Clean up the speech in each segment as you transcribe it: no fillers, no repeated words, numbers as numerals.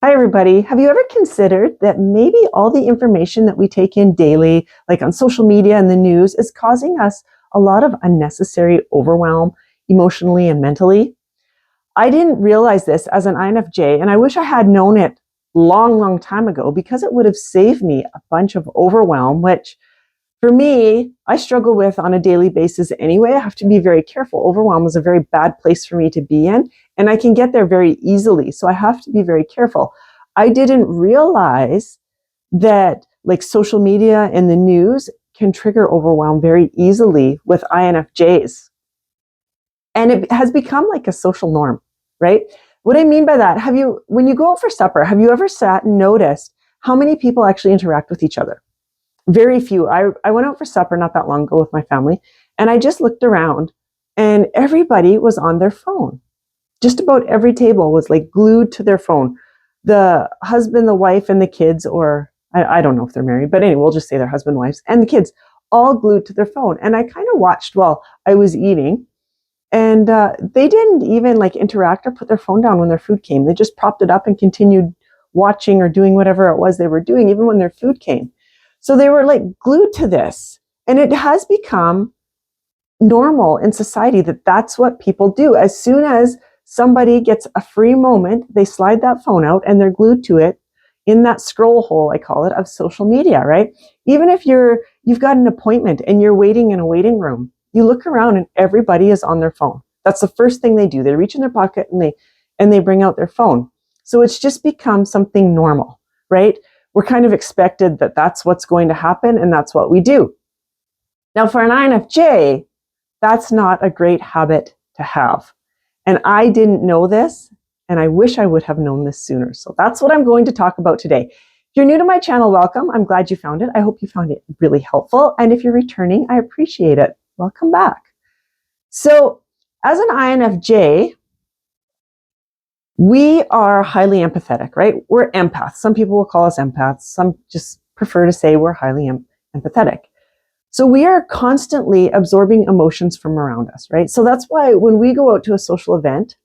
Hi, everybody. Have you ever considered that maybe all the information that we take in daily, like on social media and the news, is causing us a lot of unnecessary overwhelm emotionally and mentally? I didn't realize this as an INFJ, and I wish I had known it long time ago because it would have saved me a bunch of overwhelm, which for me, I struggle with on a daily basis anyway. I have to be very careful. Overwhelm is a very bad place for me to be in, and I can get there very easily. So I have to be very careful. I didn't realize that like social media and the news can trigger overwhelm very easily with INFJs. And it has become like a social norm, right? What I mean by that, when you go out for supper, have you ever sat and noticed how many people actually interact with each other? Very few. I went out for supper not that long ago with my family, and I just looked around and everybody was on their phone. Just about every table was like glued to their phone. The husband, the wife, and the kids, or I don't know if they're married, but anyway, we'll just say their husband, wives, and the kids, all glued to their phone. And I kind of watched while I was eating, and they didn't even like interact or put their phone down when their food came. They just propped it up and continued watching or doing whatever it was they were doing, even when their food came. So they were like glued to this. And it has become normal in society that that's what people do. As soon as somebody gets a free moment, they slide that phone out and they're glued to it in that scroll hole, I call it, of social media, right? Even if you've got an appointment and you're waiting in a waiting room, you look around and everybody is on their phone. That's the first thing they do. They reach in their pocket and they bring out their phone. So it's just become something normal, right? We're kind of expected that that's what's going to happen and that's what we do. Now, for an INFJ, that's not a great habit to have. And I didn't know this, and I wish I would have known this sooner. So that's what I'm going to talk about today. If you're new to my channel, welcome. I'm glad you found it. I hope you found it really helpful. And if you're returning, I appreciate it. Welcome back. So as an INFJ, we are highly empathetic, right? We're empaths. Some people will call us empaths. Some just prefer to say we're highly empathetic. So we are constantly absorbing emotions from around us, right? So that's why when we go out to a social event,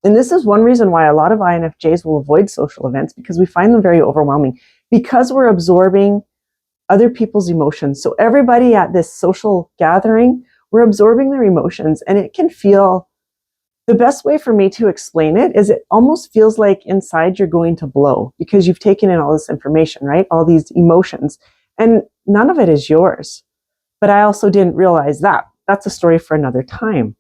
and this is one reason why a lot of INFJs will avoid social events because we find them very overwhelming because we're absorbing other people's emotions. So everybody at this social gathering, we're absorbing their emotions, and it can feel, the best way for me to explain it is it almost feels like inside you're going to blow because you've taken in all this information, right? All these emotions, and none of it is yours. But I also didn't realize that. That's a story for another time.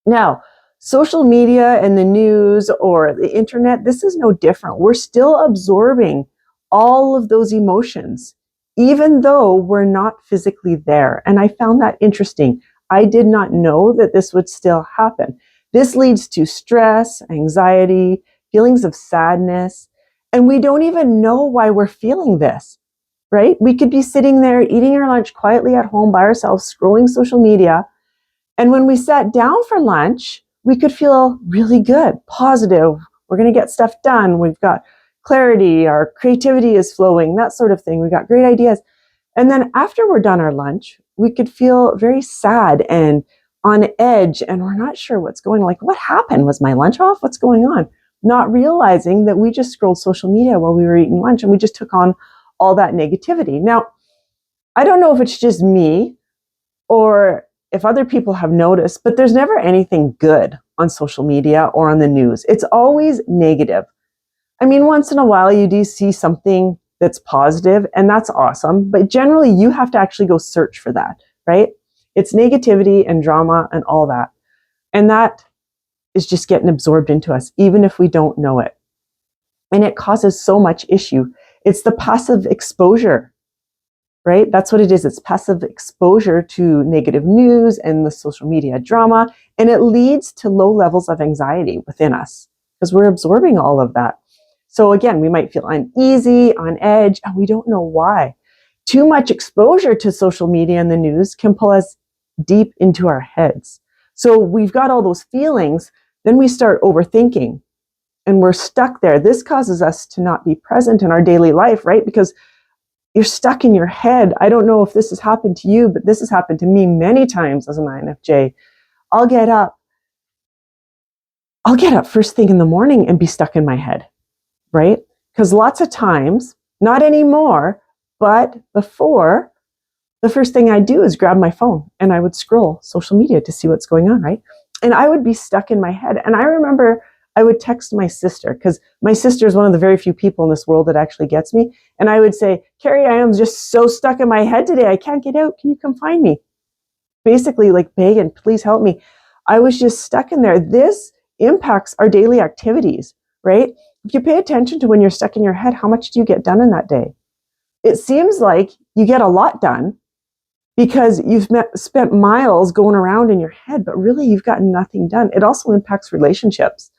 Now, social media and the news or the internet, this is no different. We're still absorbing all of those emotions, even though we're not physically there. And I found that interesting. I did not know that this would still happen. This leads to stress, anxiety, feelings of sadness, and we don't even know why we're feeling this, right? We could be sitting there eating our lunch quietly at home by ourselves, scrolling social media, and when we sat down for lunch, we could feel really good, positive. We're going to get stuff done. We've got clarity, our creativity is flowing, that sort of thing. We've got great ideas. And then after we're done our lunch, we could feel very sad and on edge, and we're not sure what's going on. Like, what happened? Was my lunch off? What's going on? Not realizing that we just scrolled social media while we were eating lunch and we just took on all that negativity. Now, I don't know if it's just me or if other people have noticed, but there's never anything good on social media or on the news. It's always negative. I mean, once in a while you do see something that's positive, and that's awesome, but generally you have to actually go search for that, right? It's negativity and drama and all that. And that is just getting absorbed into us, even if we don't know it. And it causes so much issue. It's the passive exposure, right? That's what it is. It's passive exposure to negative news and the social media drama. And it leads to low levels of anxiety within us because we're absorbing all of that. So again, we might feel uneasy, on edge, and we don't know why. Too much exposure to social media and the news can pull us deep into our heads. So we've got all those feelings, then we start overthinking and we're stuck there. This causes us to not be present in our daily life, right? Because you're stuck in your head. I don't know if this has happened to you, but this has happened to me many times as an INFJ. I'll get up first thing in the morning and be stuck in my head. right? Because lots of times, not anymore, but before, the first thing I do is grab my phone and I would scroll social media to see what's going on, right? And I would be stuck in my head. And I remember I would text my sister, because my sister is one of the very few people in this world that actually gets me. And I would say, Carrie, I am just so stuck in my head today. I can't get out. Can you come find me? Basically, like begging, please help me. I was just stuck in there. This impacts our daily activities, right? If you pay attention to when you're stuck in your head, how much do you get done in that day? It seems like you get a lot done because you've spent miles going around in your head, but really you've gotten nothing done. It also impacts relationships.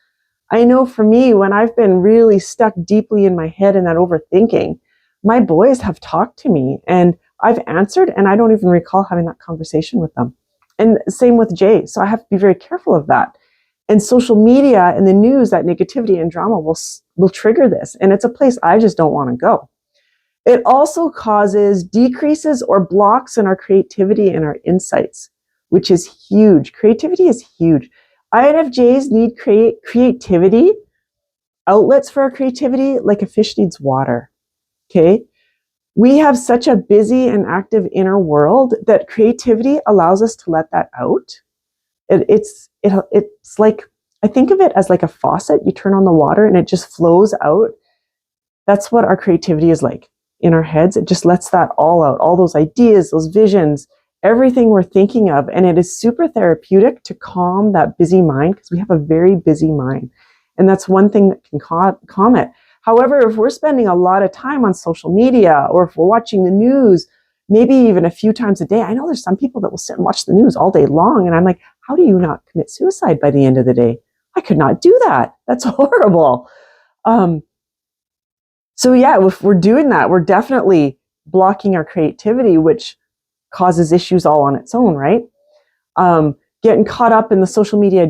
I know for me, when I've been really stuck deeply in my head and that overthinking, my boys have talked to me and I've answered and I don't even recall having that conversation with them. And same with Jay. So I have to be very careful of that. And social media and the news, that negativity and drama will trigger this. And it's a place I just don't want to go. It also causes decreases or blocks in our creativity and our insights, which is huge. Creativity is huge. INFJs need creativity, outlets for our creativity, like a fish needs water. Okay? We have such a busy and active inner world that creativity allows us to let that out. It's like, I think of it as like a faucet. You turn on the water and it just flows out. That's what our creativity is like in our heads. It just lets that all out, all those ideas, those visions, everything we're thinking of. And it is super therapeutic to calm that busy mind, because we have a very busy mind. And that's one thing that can calm it. However, if we're spending a lot of time on social media, or if we're watching the news, maybe even a few times a day, I know there's some people that will sit and watch the news all day long. And I'm like, how do you not commit suicide by the end of the day? I could not do that. That's horrible. So yeah, if we're doing that, we're definitely blocking our creativity, which causes issues all on its own, right? Getting caught up in the social media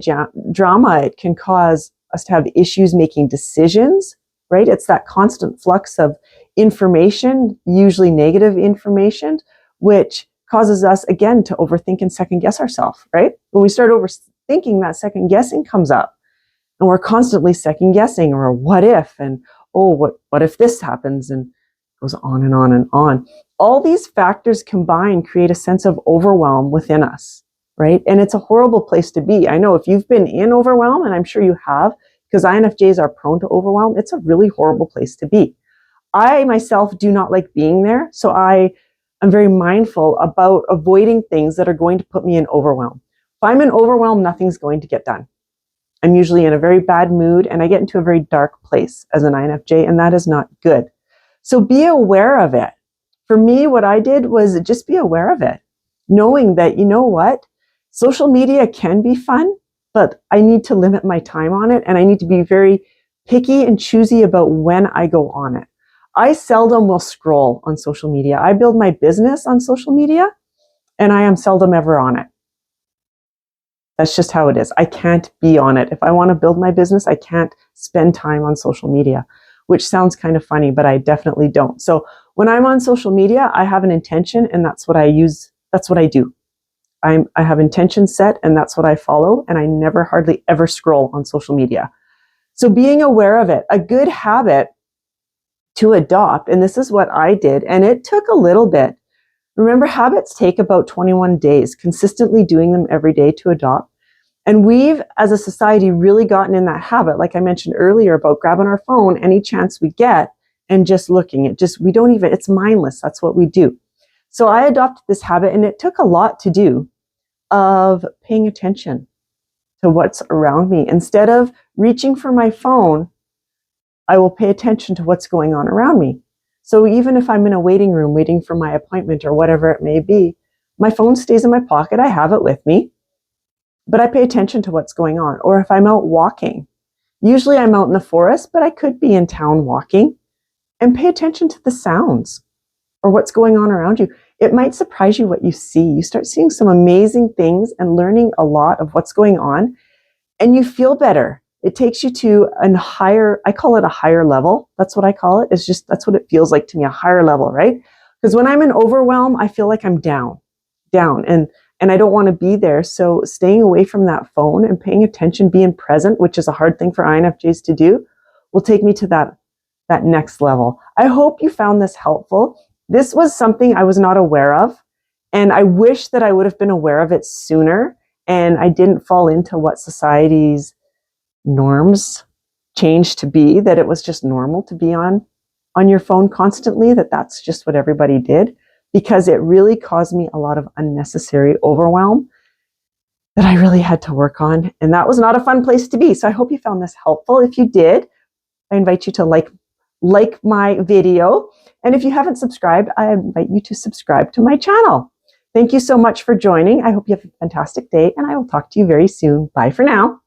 drama, it can cause us to have issues making decisions, right? It's that constant flux of information, usually negative information, which causes us, again, to overthink and second guess ourselves, right? When we start overthinking, that second guessing comes up. And we're constantly second guessing, or what if, and oh, what if this happens, and it goes on and on and on. All these factors combined create a sense of overwhelm within us, right? And it's a horrible place to be. I know if you've been in overwhelm, and I'm sure you have, because INFJs are prone to overwhelm, it's a really horrible place to be. I myself do not like being there, so I am very mindful about avoiding things that are going to put me in overwhelm. If I'm in overwhelm, nothing's going to get done. I'm usually in a very bad mood and I get into a very dark place as an INFJ, and that is not good. So be aware of it. For me, what I did was just be aware of it, knowing that, you know what, social media can be fun, but I need to limit my time on it, and I need to be very picky and choosy about when I go on it. I seldom will scroll on social media. I build my business on social media, and I am seldom ever on it. That's just how it is. I can't be on it. If I want to build my business, I can't spend time on social media, which sounds kind of funny, but I definitely don't. So when I'm on social media, I have an intention, and that's what I use. That's what I do. I have intention set, and that's what I follow. And I never hardly ever scroll on social media. So being aware of it, a good habit to adopt, and this is what I did, and it took a little bit. Remember, habits take about 21 days, consistently doing them every day to adopt. And we've, as a society, really gotten in that habit, like I mentioned earlier, about grabbing our phone any chance we get and just looking. It's mindless. That's what we do. So I adopted this habit, and it took a lot to do, of paying attention to what's around me. Instead of reaching for my phone, I will pay attention to what's going on around me. So even if I'm in a waiting room waiting for my appointment or whatever it may be, my phone stays in my pocket. I have it with me, but I pay attention to what's going on. Or if I'm out walking, usually I'm out in the forest, but I could be in town walking, and pay attention to the sounds or what's going on around you. It might surprise you what you see. You start seeing some amazing things and learning a lot of what's going on, and you feel better. It takes you to a higher, I call it a higher level. That's what I call it. That's what it feels like to me, a higher level, right? Because when I'm in overwhelm, I feel like I'm down, and I don't want to be there. So staying away from that phone and paying attention, being present, which is a hard thing for INFJs to do, will take me to that that next level. I hope you found this helpful. This was something I was not aware of, and I wish that I would have been aware of it sooner, and I didn't fall into what society's norms changed to be, that it was just normal to be on your phone constantly, that's just what everybody did, because it really caused me a lot of unnecessary overwhelm that I really had to work on. And that was not a fun place to be. So I hope you found this helpful. If you did, I invite you to like my video. And if you haven't subscribed, I invite you to subscribe to my channel. Thank you so much for joining. I hope you have a fantastic day, and I will talk to you very soon. Bye for now.